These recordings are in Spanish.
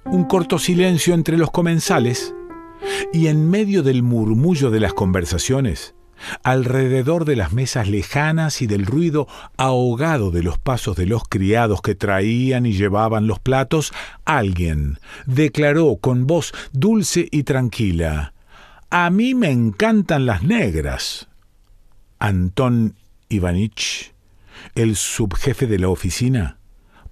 Un corto silencio entre los comensales, y en medio del murmullo de las conversaciones, alrededor de las mesas lejanas y del ruido ahogado de los pasos de los criados que traían y llevaban los platos, alguien declaró con voz dulce y tranquila: «A mí me encantan las negras». Antón Ivanich, el subjefe de la oficina,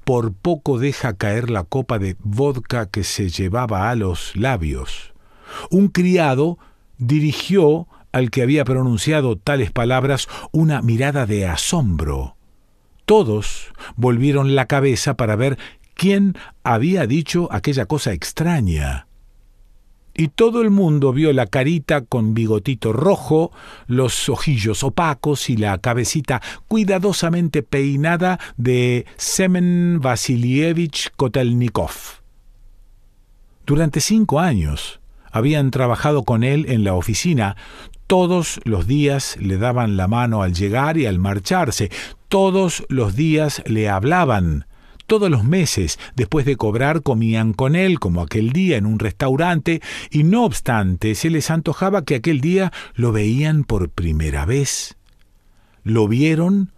por poco deja caer la copa de vodka que se llevaba a los labios. Un criado dirigió al que había pronunciado tales palabras una mirada de asombro. Todos volvieron la cabeza para ver quién había dicho aquella cosa extraña. Y todo el mundo vio la carita con bigotito rojo, los ojillos opacos y la cabecita cuidadosamente peinada de Semen Vasilievich Kotelnikov. Durante 5 años habían trabajado con él en la oficina. Todos los días le daban la mano al llegar y al marcharse. Todos los días le hablaban. Todos los meses, después de cobrar, comían con él, como aquel día en un restaurante, y no obstante, se les antojaba que aquel día lo veían por primera vez. Lo vieron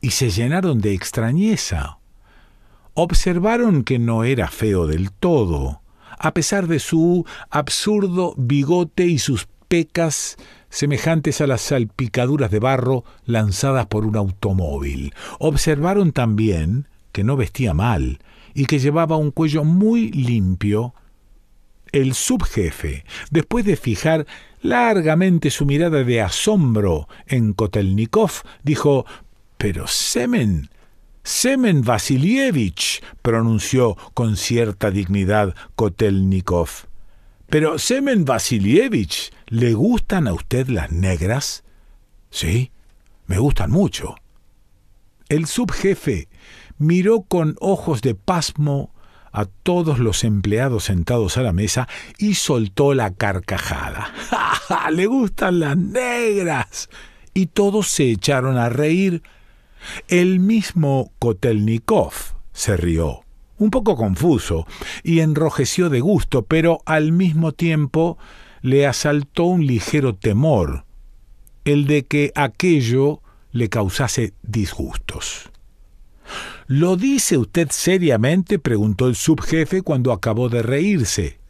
y se llenaron de extrañeza. Observaron que no era feo del todo, a pesar de su absurdo bigote y sus pecas semejantes a las salpicaduras de barro lanzadas por un automóvil. Observaron también que no vestía mal y que llevaba un cuello muy limpio. El subjefe, después de fijar largamente su mirada de asombro en Kotelnikov, dijo: «Pero Semen Vasilievich», pronunció con cierta dignidad Kotelnikov. «Pero Semen Vasilievich, ¿le gustan a usted las negras?» «Sí, me gustan mucho». El subjefe miró con ojos de pasmo a todos los empleados sentados a la mesa y soltó la carcajada. ¡Ja, ja! ¡Le gustan las negras! Y todos se echaron a reír. El mismo Kotelnikov se rió, un poco confuso, y enrojeció de gusto, pero al mismo tiempo le asaltó un ligero temor, el de que aquello le causase disgustos. «¿Lo dice usted seriamente?», preguntó el subjefe cuando acabó de reírse.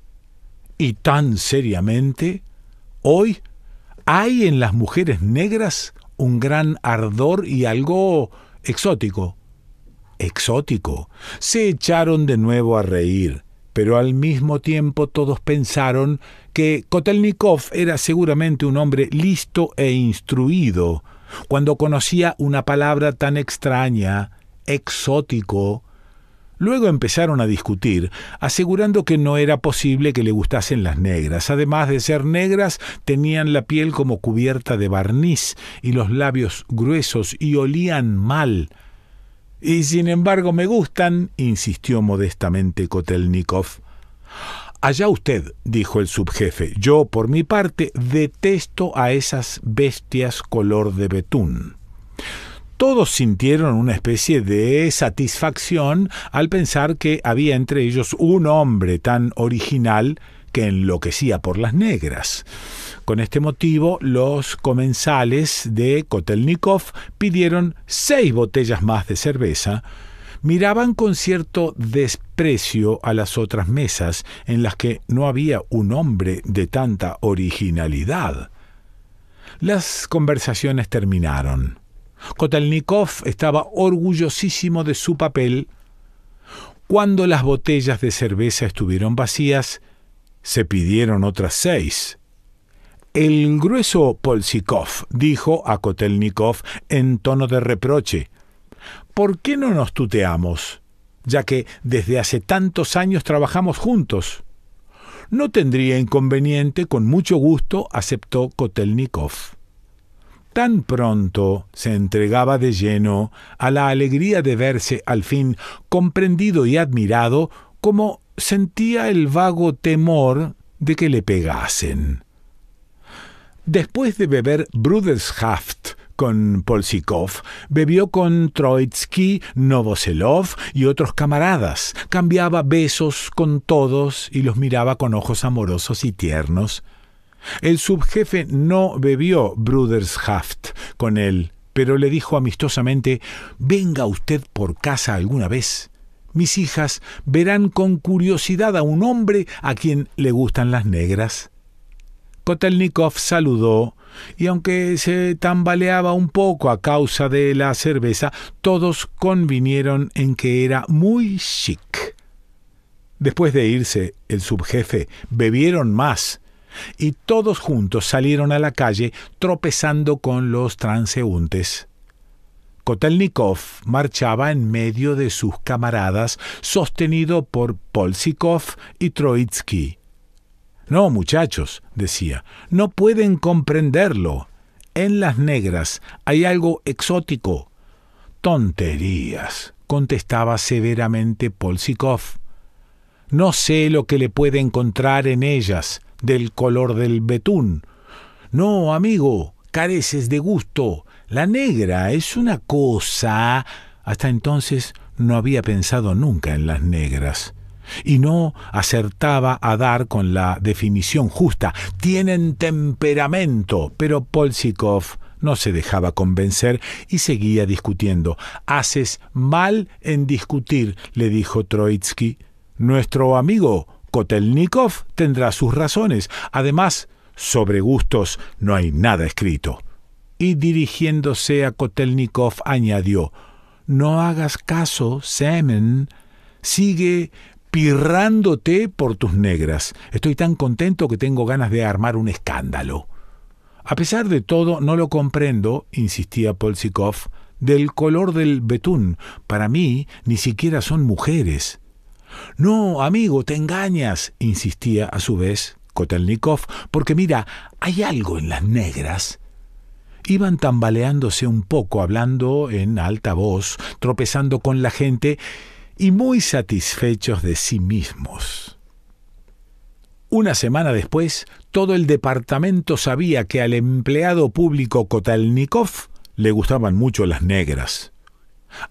«¿Y tan seriamente? Hoy hay en las mujeres negras un gran ardor y algo exótico». «¿Exótico?». Se echaron de nuevo a reír, pero al mismo tiempo todos pensaron que Kotelnikov era seguramente un hombre listo e instruido cuando conocía una palabra tan extraña, exótico. Luego empezaron a discutir, asegurando que no era posible que le gustasen las negras. Además de ser negras, tenían la piel como cubierta de barniz y los labios gruesos y olían mal. «Y sin embargo me gustan», insistió modestamente Kotelnikov. «Allá usted», dijo el subjefe. «Yo, por mi parte, detesto a esas bestias color de betún». Todos sintieron una especie de satisfacción al pensar que había entre ellos un hombre tan original que enloquecía por las negras. Con este motivo, los comensales de Kotelnikov pidieron 6 botellas más de cerveza. Miraban con cierto desprecio a las otras mesas en las que no había un hombre de tanta originalidad. Las conversaciones terminaron. Kotelnikov estaba orgullosísimo de su papel. Cuando las botellas de cerveza estuvieron vacías, se pidieron otras 6. El grueso Polsikov dijo a Kotelnikov en tono de reproche: «¿Por qué no nos tuteamos, ya que desde hace tantos años trabajamos juntos?» «No tendría inconveniente, con mucho gusto», aceptó Kotelnikov. Tan pronto se entregaba de lleno a la alegría de verse al fin comprendido y admirado, como sentía el vago temor de que le pegasen. Después de beber Bruderschaft con Polsíkov, bebió con Troitsky, Novoselov y otros camaradas, cambiaba besos con todos y los miraba con ojos amorosos y tiernos. El subjefe no bebió Bruderschaft con él, pero le dijo amistosamente: «Venga usted por casa alguna vez. Mis hijas verán con curiosidad a un hombre a quien le gustan las negras». Kotelnikov saludó, y aunque se tambaleaba un poco a causa de la cerveza, todos convinieron en que era muy chic. Después de irse el subjefe, bebieron más, y todos juntos salieron a la calle tropezando con los transeúntes. Kotelnikov marchaba en medio de sus camaradas, sostenido por Polsíkov y Troitsky. «No, muchachos», decía, «no pueden comprenderlo. En las negras hay algo exótico». «Tonterías», contestaba severamente Polsíkov. «No sé lo que le puede encontrar en ellas, del color del betún». «No, amigo, careces de gusto. La negra es una cosa». Hasta entonces no había pensado nunca en las negras, y no acertaba a dar con la definición justa. «Tienen temperamento». Pero Polsíkov no se dejaba convencer y seguía discutiendo. «Haces mal en discutir», le dijo Troitsky. «Nuestro amigo Kotelnikov tendrá sus razones. Además, sobre gustos no hay nada escrito». Y dirigiéndose a Kotelnikov añadió: «No hagas caso, Semen. Sigue pirrándote por tus negras. Estoy tan contento que tengo ganas de armar un escándalo». «A pesar de todo, no lo comprendo», insistía Polsíkov, «del color del betún. Para mí, ni siquiera son mujeres». «No, amigo, te engañas», insistía a su vez Kotelnikov, «porque mira, hay algo en las negras». Iban tambaleándose un poco, hablando en alta voz, tropezando con la gente y muy satisfechos de sí mismos. Una semana después, todo el departamento sabía que al empleado público Kotelnikov le gustaban mucho las negras.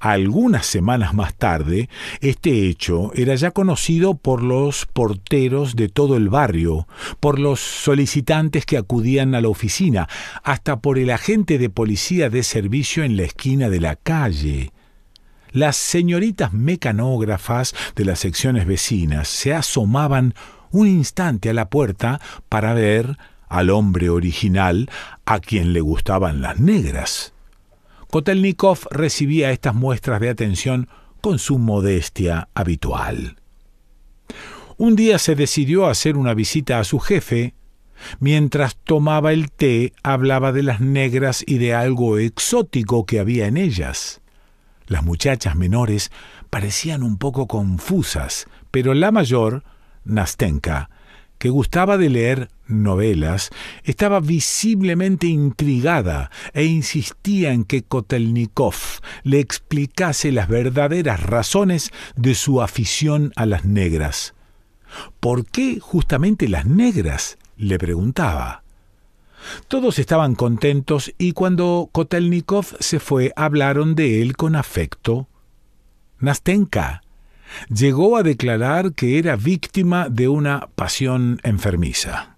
Algunas semanas más tarde, este hecho era ya conocido por los porteros de todo el barrio, por los solicitantes que acudían a la oficina, hasta por el agente de policía de servicio en la esquina de la calle. Las señoritas mecanógrafas de las secciones vecinas se asomaban un instante a la puerta para ver al hombre original a quien le gustaban las negras. Kotelnikov recibía estas muestras de atención con su modestia habitual. Un día se decidió a hacer una visita a su jefe. Mientras tomaba el té, hablaba de las negras y de algo exótico que había en ellas. Las muchachas menores parecían un poco confusas, pero la mayor, Nastenka, que gustaba de leer novelas, estaba visiblemente intrigada e insistía en que Kotelnikov le explicase las verdaderas razones de su afición a las negras. «¿Por qué justamente las negras?», le preguntaba. Todos estaban contentos y cuando Kotelnikov se fue hablaron de él con afecto. Nastenka llegó a declarar que era víctima de una pasión enfermiza.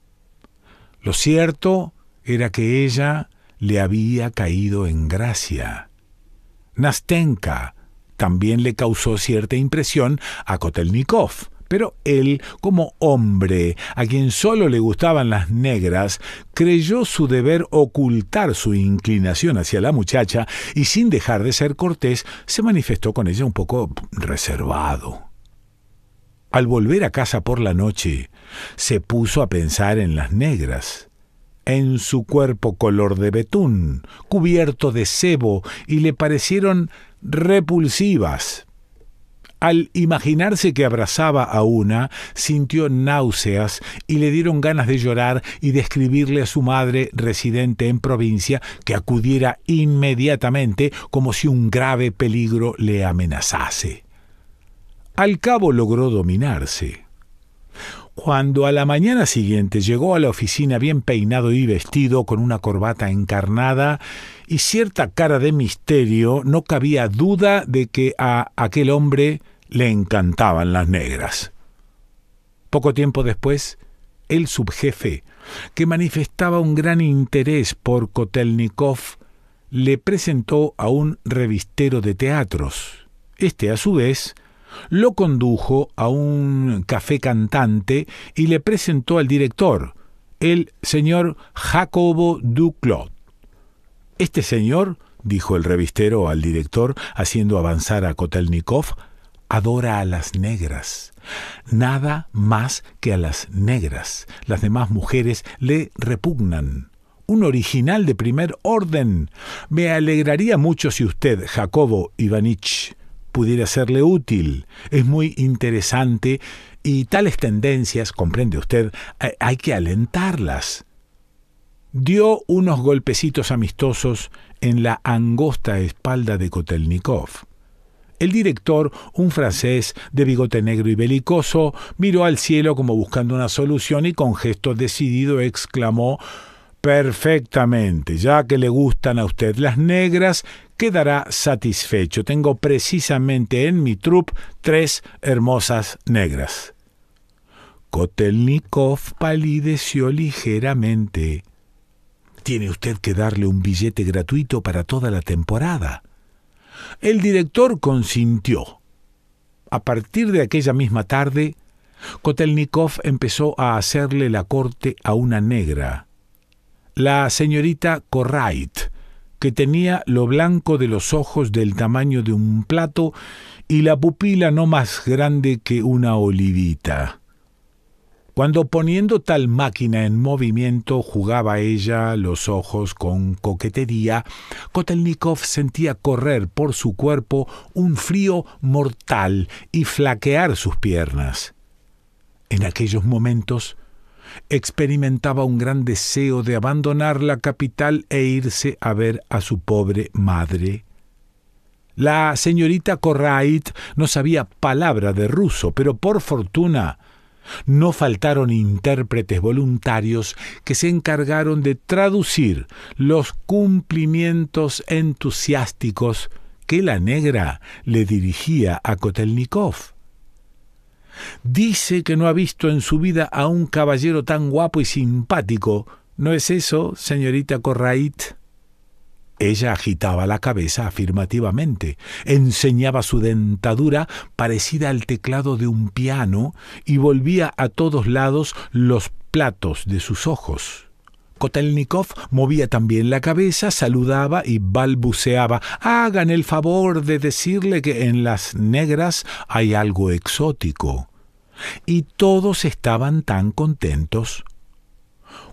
Lo cierto era que ella le había caído en gracia. Nastenka también le causó cierta impresión a Kotelnikov, pero él, como hombre a quien solo le gustaban las negras, creyó su deber ocultar su inclinación hacia la muchacha y, sin dejar de ser cortés, se manifestó con ella un poco reservado. Al volver a casa por la noche, se puso a pensar en las negras, en su cuerpo color de betún, cubierto de sebo, y le parecieron repulsivas. Al imaginarse que abrazaba a una, sintió náuseas y le dieron ganas de llorar y de escribirle a su madre, residente en provincia, que acudiera inmediatamente como si un grave peligro le amenazase. Al cabo logró dominarse. Cuando a la mañana siguiente llegó a la oficina bien peinado y vestido, con una corbata encarnada y cierta cara de misterio, no cabía duda de que a aquel hombre le encantaban las negras. Poco tiempo después, el subjefe, que manifestaba un gran interés por Kotelnikov, le presentó a un revistero de teatros. Este, a su vez, lo condujo a un café cantante y le presentó al director, el señor Jacobo Duclos. Este señor, dijo el revistero al director, haciendo avanzar a Kotelnikov, adora a las negras. Nada más que a las negras. Las demás mujeres le repugnan. Un original de primer orden. Me alegraría mucho si usted, Jacobo Ivanich, pudiera serle útil. Es muy interesante y tales tendencias, comprende usted, hay que alentarlas. Dio unos golpecitos amistosos en la angosta espalda de Kotelnikov. El director, un francés de bigote negro y belicoso, miró al cielo como buscando una solución y con gesto decidido exclamó: «Perfectamente, ya que le gustan a usted las negras, quedará satisfecho. Tengo precisamente en mi troupe 3 hermosas negras». Kotelnikov palideció ligeramente. «Tiene usted que darle un billete gratuito para toda la temporada». El director consintió. A partir de aquella misma tarde, Kotelnikov empezó a hacerle la corte a una negra, la señorita Korrait, que tenía lo blanco de los ojos del tamaño de un plato y la pupila no más grande que una olivita. Cuando poniendo tal máquina en movimiento jugaba ella los ojos con coquetería, Kotelnikov sentía correr por su cuerpo un frío mortal y flaquear sus piernas. En aquellos momentos experimentaba un gran deseo de abandonar la capital e irse a ver a su pobre madre. La señorita Korrait no sabía palabra de ruso, pero por fortuna no faltaron intérpretes voluntarios que se encargaron de traducir los cumplimientos entusiásticos que la negra le dirigía a Kotelnikov. Dice que no ha visto en su vida a un caballero tan guapo y simpático. ¿No es eso, señorita Korrait? Ella agitaba la cabeza afirmativamente, enseñaba su dentadura parecida al teclado de un piano y volvía a todos lados los platos de sus ojos. Kotelnikov movía también la cabeza, saludaba y balbuceaba: «Hagan el favor de decirle que en las negras hay algo exótico». Y todos estaban tan contentos.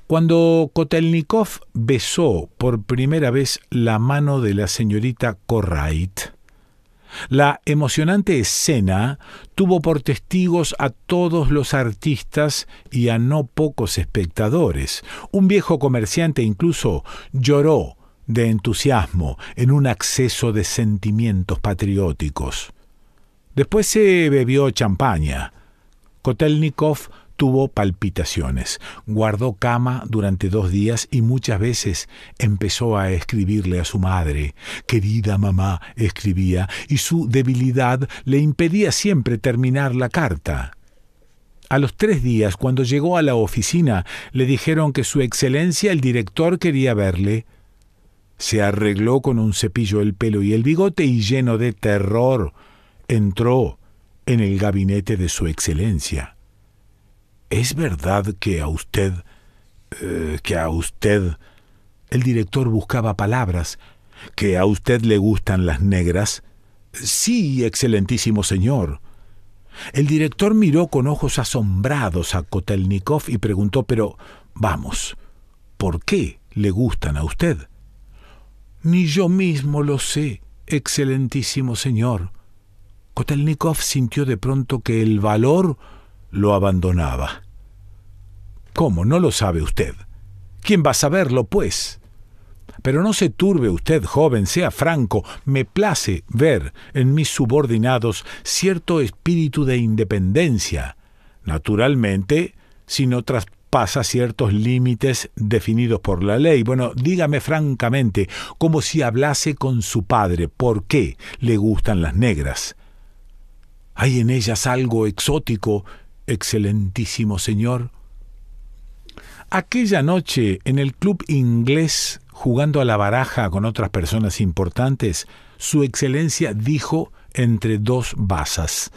Cuando Kotelnikov besó por primera vez la mano de la señorita Korrait, la emocionante escena tuvo por testigos a todos los artistas y a no pocos espectadores. Un viejo comerciante incluso lloró de entusiasmo en un acceso de sentimientos patrióticos. Después se bebió champaña. Kotelnikov tuvo palpitaciones, guardó cama durante 2 días y muchas veces empezó a escribirle a su madre. «Querida mamá», escribía, y su debilidad le impedía siempre terminar la carta. A los 3 días, cuando llegó a la oficina, le dijeron que su excelencia el director quería verle. Se arregló con un cepillo el pelo y el bigote y, lleno de terror, entró en el gabinete de su excelencia. «¿Es verdad que a usted... El director buscaba palabras. «¿Que a usted le gustan las negras?» «Sí, excelentísimo señor». El director miró con ojos asombrados a Kotelnikov y preguntó: «Pero, vamos, ¿por qué le gustan a usted?» «Ni yo mismo lo sé, excelentísimo señor». Kotelnikov sintió de pronto que el valor lo abandonaba. «¿Cómo? ¿No lo sabe usted? ¿Quién va a saberlo, pues? Pero no se turbe usted, joven, sea franco. Me place ver en mis subordinados cierto espíritu de independencia. Naturalmente, si no traspasa ciertos límites definidos por la ley. Bueno, dígame francamente, como si hablase con su padre, ¿por qué le gustan las negras? ¿Hay en ellas algo exótico, excelentísimo señor? Aquella noche, en el club inglés, jugando a la baraja con otras personas importantes, su excelencia dijo entre dos basas: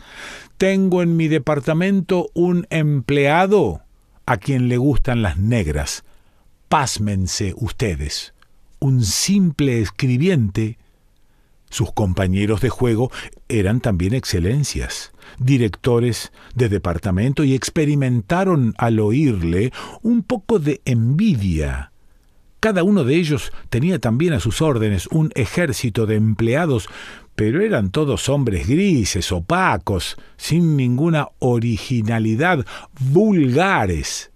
«Tengo en mi departamento un empleado a quien le gustan las negras. Pásmense ustedes, un simple escribiente». Sus compañeros de juego eran también excelencias, directores de departamento, y experimentaron al oírle un poco de envidia. Cada uno de ellos tenía también a sus órdenes un ejército de empleados, pero eran todos hombres grises, opacos, sin ninguna originalidad, vulgares.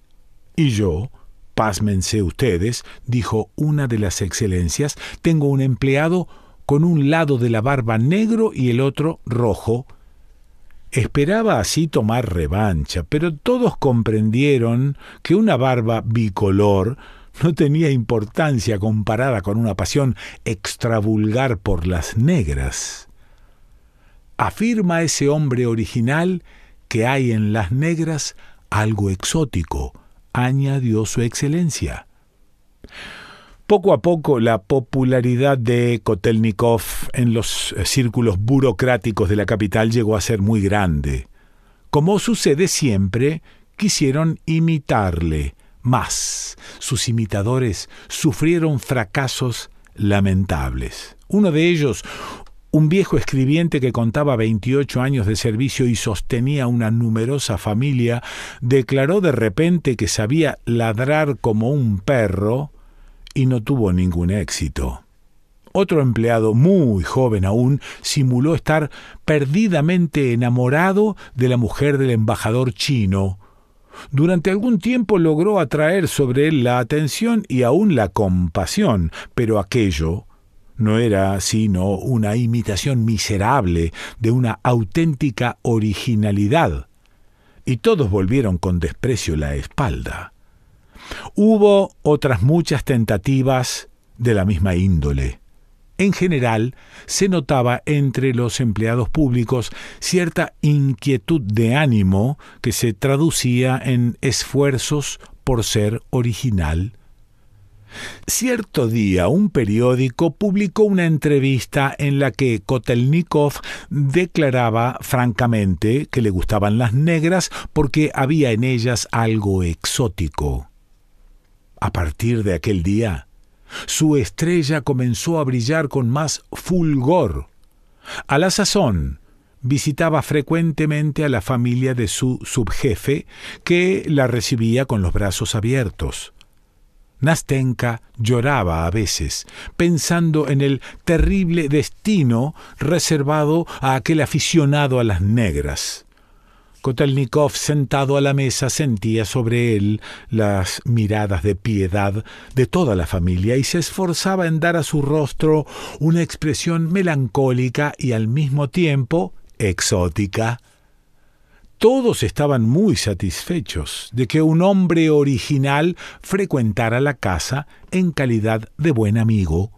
Y yo, pásmense ustedes, dijo una de las excelencias, tengo un empleado con un lado de la barba negro y el otro rojo. Esperaba así tomar revancha, pero todos comprendieron que una barba bicolor no tenía importancia comparada con una pasión extravulgar por las negras. Afirma ese hombre original que hay en las negras algo exótico, añadió su excelencia. Poco a poco la popularidad de Kotelnikov en los círculos burocráticos de la capital llegó a ser muy grande. Como sucede siempre, quisieron imitarle, mas sus imitadores sufrieron fracasos lamentables. Uno de ellos, un viejo escribiente que contaba 28 años de servicio y sostenía una numerosa familia, declaró de repente que sabía ladrar como un perro y no tuvo ningún éxito. Otro empleado, muy joven aún, simuló estar perdidamente enamorado de la mujer del embajador chino. Durante algún tiempo logró atraer sobre él la atención y aún la compasión, pero aquello no era sino una imitación miserable de una auténtica originalidad, y todos volvieron con desprecio la espalda. Hubo otras muchas tentativas de la misma índole. En general, se notaba entre los empleados públicos cierta inquietud de ánimo que se traducía en esfuerzos por ser original. Cierto día, un periódico publicó una entrevista en la que Kotelnikov declaraba francamente que le gustaban las negras porque había en ellas algo exótico. A partir de aquel día, su estrella comenzó a brillar con más fulgor. A la sazón, visitaba frecuentemente a la familia de su subjefe, que la recibía con los brazos abiertos. Nastenka lloraba a veces, pensando en el terrible destino reservado a aquel aficionado a las negras. Kotelnikov, sentado a la mesa, sentía sobre él las miradas de piedad de toda la familia y se esforzaba en dar a su rostro una expresión melancólica y al mismo tiempo exótica. Todos estaban muy satisfechos de que un hombre original frecuentara la casa en calidad de buen amigo.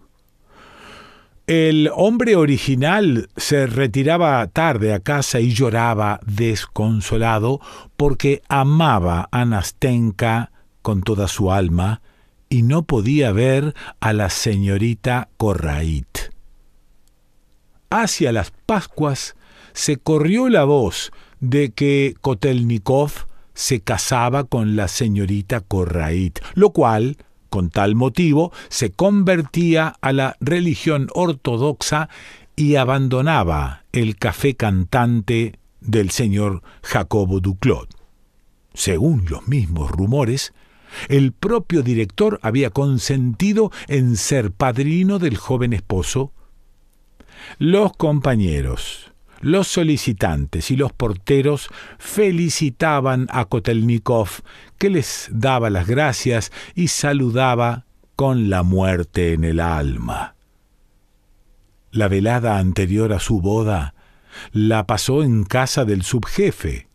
El hombre original se retiraba tarde a casa y lloraba desconsolado porque amaba a Nastenka con toda su alma y no podía ver a la señorita Korrait. Hacia las Pascuas se corrió la voz de que Kotelnikov se casaba con la señorita Korrait, lo cual, con tal motivo, se convertía a la religión ortodoxa y abandonaba el café cantante del señor Jacobo Duclaux. Según los mismos rumores, el propio director había consentido en ser padrino del joven esposo. Los compañeros, los solicitantes y los porteros felicitaban a Kotelnikov, que les daba las gracias y saludaba con la muerte en el alma. La velada anterior a su boda la pasó en casa del subjefe.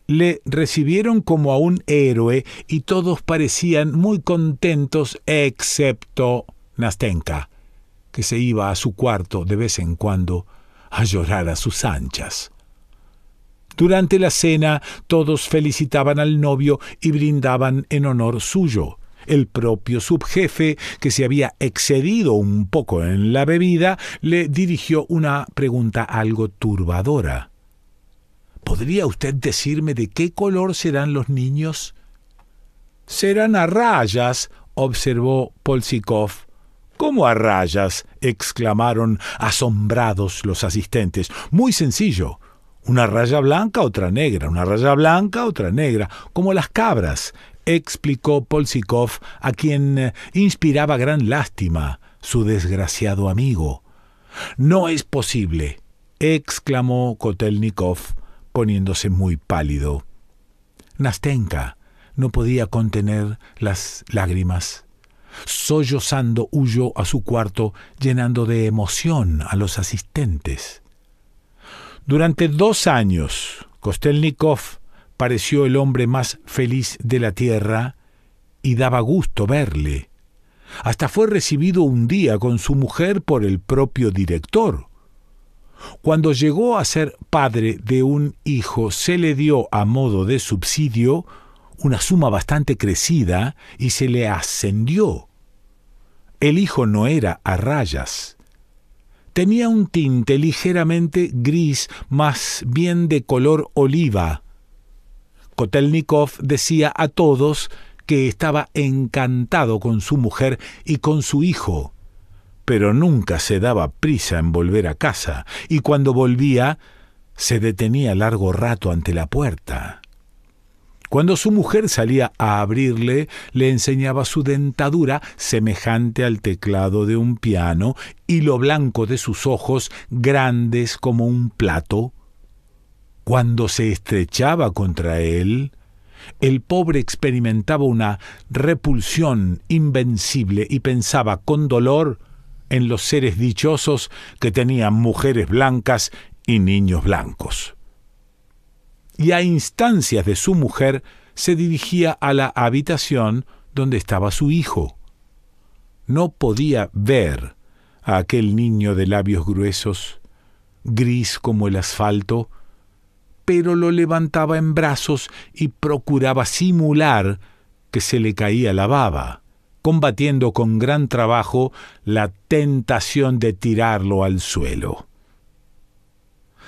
Le recibieron como a un héroe y todos parecían muy contentos excepto Nastenka, que se iba a su cuarto de vez en cuando a llorar a sus anchas. Durante la cena todos felicitaban al novio y brindaban en honor suyo. El propio subjefe, que se había excedido un poco en la bebida, le dirigió una pregunta algo turbadora. ¿Podría usted decirme de qué color serán los niños? Serán a rayas, observó Polsíkov. ¿Cómo a rayas?, exclamaron asombrados los asistentes. Muy sencillo. Una raya blanca, otra negra, una raya blanca, otra negra, como las cabras, explicó Polsíkov, a quien inspiraba gran lástima su desgraciado amigo. No es posible, exclamó Kotelnikov, poniéndose muy pálido. Nastenka no podía contener las lágrimas. Sollozando huyó a su cuarto, llenando de emoción a los asistentes. Durante 2 años, Kotelnikov pareció el hombre más feliz de la tierra y daba gusto verle. Hasta fue recibido un día con su mujer por el propio director. Cuando llegó a ser padre de un hijo, se le dio a modo de subsidio una suma bastante crecida y se le ascendió. El hijo no era a rayas. Tenía un tinte ligeramente gris, más bien de color oliva. Kotelnikov decía a todos que estaba encantado con su mujer y con su hijo, pero nunca se daba prisa en volver a casa, y cuando volvía se detenía largo rato ante la puerta. Cuando su mujer salía a abrirle, le enseñaba su dentadura semejante al teclado de un piano y lo blanco de sus ojos, grandes como un plato. Cuando se estrechaba contra él, el pobre experimentaba una repulsión invencible y pensaba con dolor en los seres dichosos que tenían mujeres blancas y niños blancos. Y a instancias de su mujer se dirigía a la habitación donde estaba su hijo. No podía ver a aquel niño de labios gruesos, gris como el asfalto, pero lo levantaba en brazos y procuraba simular que se le caía la baba, combatiendo con gran trabajo la tentación de tirarlo al suelo.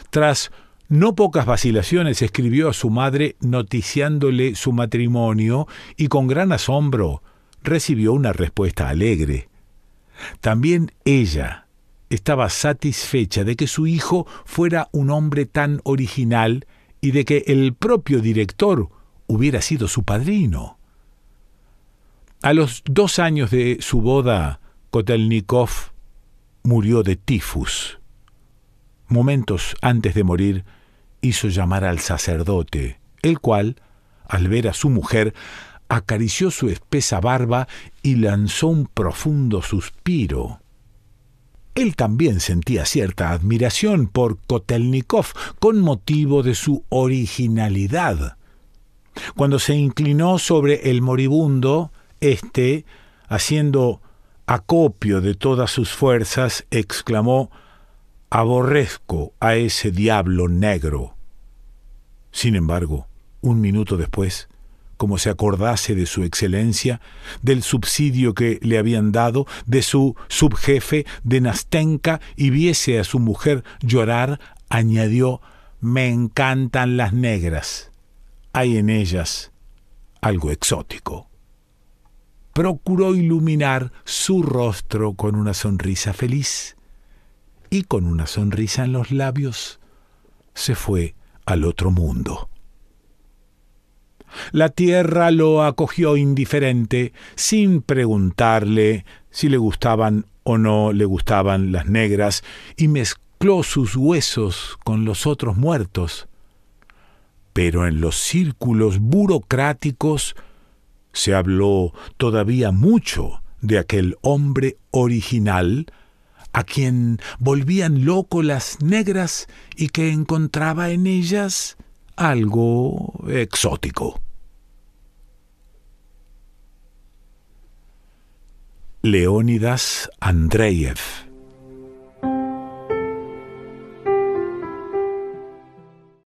Tras no pocas vacilaciones escribió a su madre noticiándole su matrimonio y con gran asombro recibió una respuesta alegre. También ella estaba satisfecha de que su hijo fuera un hombre tan original y de que el propio director hubiera sido su padrino. A los 2 años de su boda, Kotelnikov murió de tifus. Momentos antes de morir, hizo llamar al sacerdote, el cual, al ver a su mujer, acarició su espesa barba y lanzó un profundo suspiro. Él también sentía cierta admiración por Kotelnikov con motivo de su originalidad. Cuando se inclinó sobre el moribundo, haciendo acopio de todas sus fuerzas, exclamó: «Aborrezco a ese diablo negro». Sin embargo, 1 minuto después, como se acordase de su excelencia, del subsidio que le habían dado, de su subjefe, de Nastenka, y viese a su mujer llorar, añadió: «Me encantan las negras. Hay en ellas algo exótico». Procuró iluminar su rostro con una sonrisa feliz, y con una sonrisa en los labios se fue al otro mundo. La tierra lo acogió indiferente, sin preguntarle si le gustaban o no le gustaban las negras, y mezcló sus huesos con los otros muertos. Pero en los círculos burocráticos se habló todavía mucho de aquel hombre original a quien volvían loco las negras y que encontraba en ellas algo exótico. Leónidas Andreyev.